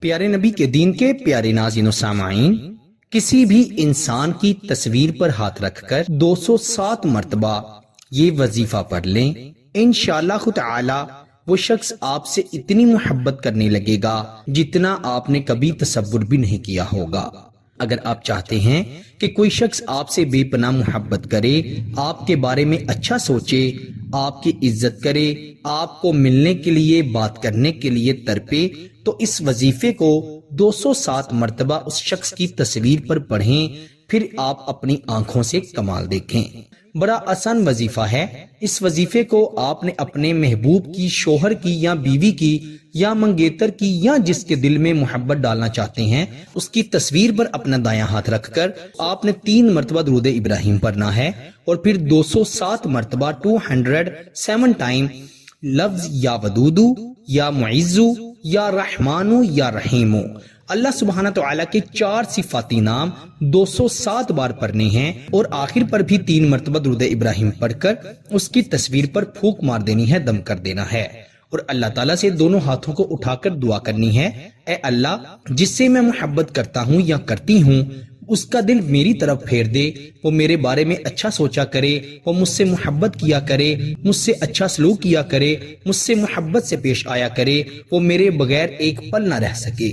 پیارے نبی کے دین کے پیارے ناظرین و سامعین، کسی بھی انسان کی تصویر پر ہاتھ رکھ کر 207 مرتبہ یہ وظیفہ پڑھ لیں، انشاءاللہ تعالی وہ شخص آپ سے اتنی محبت کرنے لگے گا جتنا آپ نے کبھی تصور بھی نہیں کیا ہوگا۔ اگر آپ چاہتے ہیں کہ کوئی شخص آپ سے بے پناہ محبت کرے، آپ کے بارے میں اچھا سوچے، آپ کی عزت کرے، آپ کو ملنے کے لیے، بات کرنے کے لیے تڑپے، تو اس وظیفے کو 207 مرتبہ اس شخص کی تصویر پر پڑھیں، پھر آپ اپنی آنکھوں سے کمال دیکھیں۔ بڑا آسان وظیفہ ہے۔ اس وظیفے کو آپ نے اپنے محبوب کی، شوہر کی یا بیوی کی یا منگیتر کی یا جس کے دل میں محبت ڈالنا چاہتے ہیں، اس کی تصویر پر اپنا دایاں ہاتھ رکھ کر آپ نے 3 مرتبہ درود ابراہیم پڑھنا ہے، اور پھر 207 مرتبہ 207 ٹائم لفظ یا ودودو یا معزو یا رحمانو یا رحیمو، اللہ سبحانہ تعالیٰ کے 4 صفاتی نام 207 بار پڑھنے ہیں، اور آخر پر بھی 3 مرتبہ درود ابراہیم پڑھ کر اس کی تصویر پر پھونک مار دینی ہے، دم کر دینا ہے، اور اللہ تعالیٰ سے دونوں ہاتھوں کو اٹھا کر دعا کرنی ہے، اے اللہ جس سے میں محبت کرتا ہوں یا کرتی ہوں، اس کا دل میری طرف پھیر دے، وہ میرے بارے میں اچھا سوچا کرے، وہ مجھ سے محبت کیا کرے، مجھ سے اچھا سلوک کیا کرے، مجھ سے محبت سے پیش آیا کرے، وہ میرے بغیر ایک پل نہ رہ سکے۔